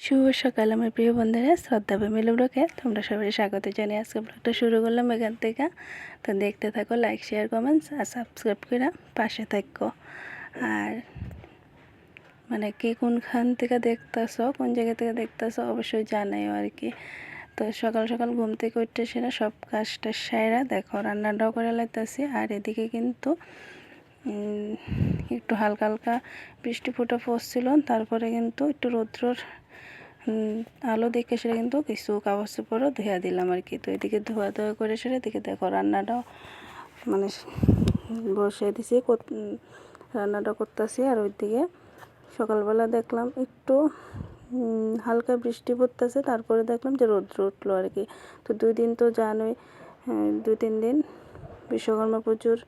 শুভ সকাল আমার প্রিয় বন্ধুরা, শ্রদ্ধা ফ্যামিলি ব্লগে তোমরা সবাই স্বাগত জানিয়ে আজকে ব্লগটা শুরু করলাম এখান থেকে। তো দেখতে থাকো, লাইক শেয়ার কমেন্টস আর সাবস্ক্রাইব করে পাশে থাকো। আর মানে কে কোনখান থেকে দেখতেছো, কোন জায়গা থেকে দেখতেছো অবশ্যই জানাইও আর কি। তো সকাল সকাল ঘুম থেকে উঠতে সেরা সব কাজটা সেরা দেখো রান্নাটাও করে লাইতেছি। আর এদিকে কিন্তু একটু হালকা হালকা বৃষ্টি ফুটা পড়ছিল, তারপরে কিন্তু একটু রৌদ্রর আলো দেখে সেটা কিন্তু কিছু কাগজ চোপড়ও ধুয়ে দিলাম আর কি। তো এদিকে ধোয়া করে সেটা এদিকে দেখো রান্নাটাও মানে বসে দিছি, রান্নাটা করতেছি। আর ওইদিকে সকালবেলা দেখলাম একটু হালকা বৃষ্টি পড়তেছে, তারপরে দেখলাম যে রৌদ্র উঠলো আর কি। তো 2 দিন তো জানোই, 2-3 দিন বিশ্বকর্মা পুজোর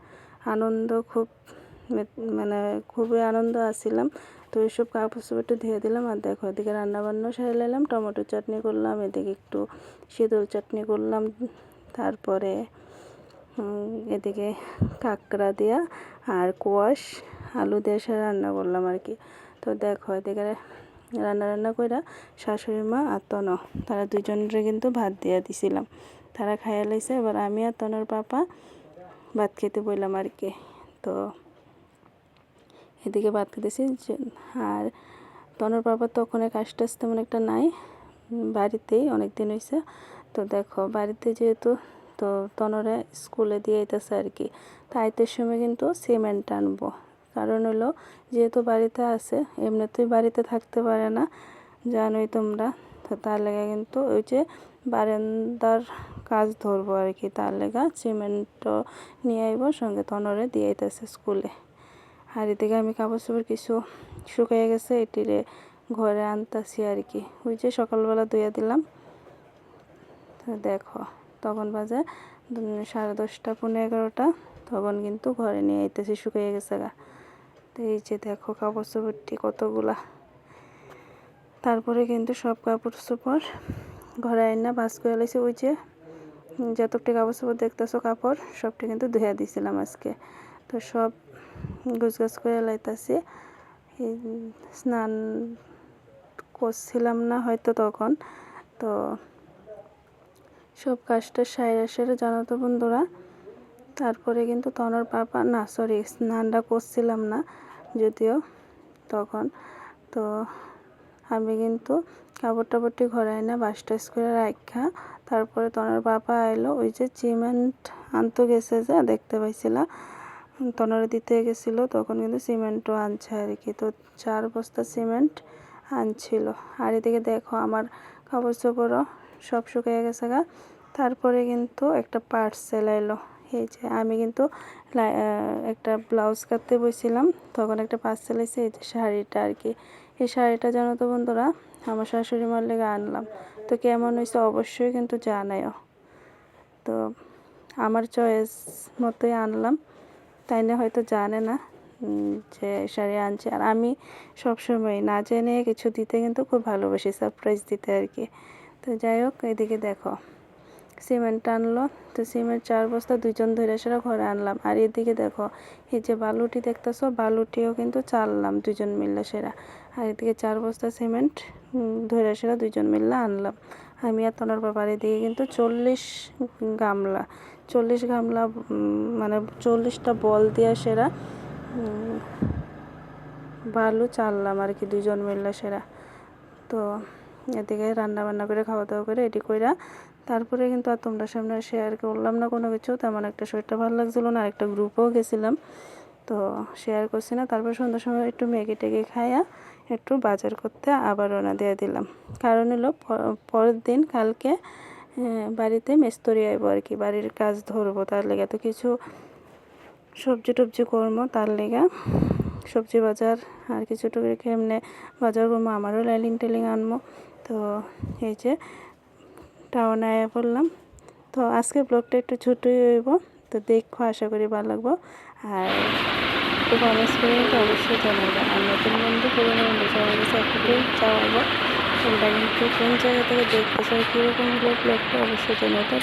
আনন্দ মানে খুবই আনন্দ আসছিলাম। তো এইসব কাপড় চোপড় একটু ধুয়ে দিলাম। আর দেখো এদিকে রান্নাবান্না সেরে নিলাম, টমেটো চাটনি করলাম, এদিকে একটু শীতল চাটনি করলাম, তারপরে এদিকে কাঁকড়া দিয়া আর কোয়াশ আলু দিয়ে সে রান্না করলাম আর কি। তো দেখো এদিকে রান্না করে শাশুড়ি মা আর তন তারা দুজনের কিন্তু ভাত দিয়ে দিছিলাম, তারা খাইয়া লাইছে। এবার আমি আর তনর পাপা ভাত খেতে বললাম আর কি। তো এদিকে ভাত খেতেছি। আর তনর পাপা তো ওখানে কাজটা তেমন একটা নাই, বাড়িতেই অনেক দিন হয়েছে। তো দেখো বাড়িতে যেহেতু, তো তনরে স্কুলে দিয়ে যেতেছে আর কি। তাইতের সময় কিন্তু সিমেন্ট আনবো, কারণ হলো যেহেতু বাড়িতে আছে, এমনিতেই বাড়িতে থাকতে পারে না জানোই তোমরা। তো তার লেগে কিন্তু ওই যে বারান্দার কাজ ধরবো আর কি, তার লেগা সিমেন্টও নিয়ে আইব সঙ্গে, তনরে দিয়ে যেতেছে স্কুলে। আর এদিকে আমি কাপড় চোপড় কিছু শুকিয়ে গেছে, এটিরে ঘরে আনতাছি আর কি। ওই যে সকালবেলা ধুয়ে দিলাম। তো দেখো তখন বাজে 10:30 11:30, তখন কিন্তু ঘরে নিয়ে আইতেছি, শুকিয়ে গেছে গা। তো এই যে দেখো কাপড় চোপড়টি কতগুলা। তারপরে কিন্তু সব কাপড় চোপড় ঘরে আইনা ভাজ করে লাইছি। ওই যে যতটি কাপড় চোপড় দেখতেছো কাপড় সবটি কিন্তু ধুয়ে দিয়েছিলাম আজকে। তো সব গুছগাছ করে লাইতাছি। স্নান করছিলাম না হয়তো তখন। তো সব কাজটা সেরে জানো তো বন্ধুরা। তারপরে কিন্তু তনর পাপা না, সরি, স্নানটা করছিলাম না যদিও তখন। তো আমি কিন্তু কাপড় টাপড়টি ঘরে এনে বাস টাস করে রাখা, তারপরে তনর পাপা এলো। ওই যে সিমেন্ট আনতে গেছে, যে দেখতে পাইছিলাম তনরে দিতে গেছিলো, তখন কিন্তু সিমেন্টও আনছে আর কি। তো 4 বস্তা সিমেন্ট আনছিল। আর এদিকে দেখো আমার কাপড় চোপড়ও সব শুকিয়ে গেছে গা। তারপরে কিন্তু একটা পার্সেল এলো। এই যে আমি কিন্তু একটা ব্লাউজ কাটতে বসছিলাম, তখন একটা পার্সেল এসে এই যে শাড়িটা আর কি। এই শাড়িটা জানো তো বন্ধুরা আমার শাশুড়ি মার লেগে আনলাম। তো কেমন হয়েছে অবশ্যই কিন্তু জানাইও। তো আমার চয়েস মতোই আনলাম, তাই না হয়তো জানে না যে শাড়ি আনছে। আর আমি সবসময় না জেনে কিছু দিতে কিন্তু খুব ভালোবাসি, সারপ্রাইজ দিতে আর কি। তো যাই হোক এদিকে দেখো সিমেন্ট আনলো। তো সিমেন্ট 4 বস্তা 2 জন ধরে সেরা ঘরে আনলাম। আর এদিকে দেখো এই যে বালুটি দেখতেছো, বালুটিও কিন্তু চাললাম 2 জন মিললে সেরা। আর এদিকে 4 বস্তা সিমেন্ট ধরে সেরা 2 জন মিললে আনলাম আমি আর তনর বাবার। এদিকে কিন্তু 40 গামলা মানে 40টা বল দিয়ে সেরা বালু চাললাম আর কি 2 জন মিললে সেরা। তো এদিকে রান্না বান্না করে খাওয়া দাওয়া করে এটি কইরা তারপরে কিন্তু আর তোমরা সামনে শেয়ার করলাম না কোনো কিছু, তেমন একটা শরীরটা ভালো লাগছিলো না। আর একটা গ্রুপেও গেছিলাম, তো শেয়ার করছি না। তারপর সন্ধ্যার সময় একটু ম্যাগি টেগি খাইয়া একটু বাজার করতে আবার রওনা দিয়ে দিলাম। কারণ হলো পরের দিন কালকে বাড়িতে মিস্ত্রি আইব আর কি, বাড়ির কাজ ধরবো, তার লেগে তো কিছু সবজি টবজি করবো, তার লেগে সবজি বাজার আর কিছু টুকরি এমনি বাজার করবো। আমারও লাইলিং টেলিং আনবো। তো এই যে টাউনে আয়া পড়লাম। তো আজকে ব্লগটা একটু ছোটোই হইব, তো দেখো আশা করি ভালো লাগবো। আর একটু কমেন্টস করে কিন্তু অবশ্যই জানাবো। আর নতুন বন্ধু পুরোনো বন্ধু সবার কাছে একটুকুই চাওয়াবো, তোমরা কিন্তু কোন জায়গা থেকে দেখতেছো, কীরকম ব্লগটা অবশ্যই জানাবো।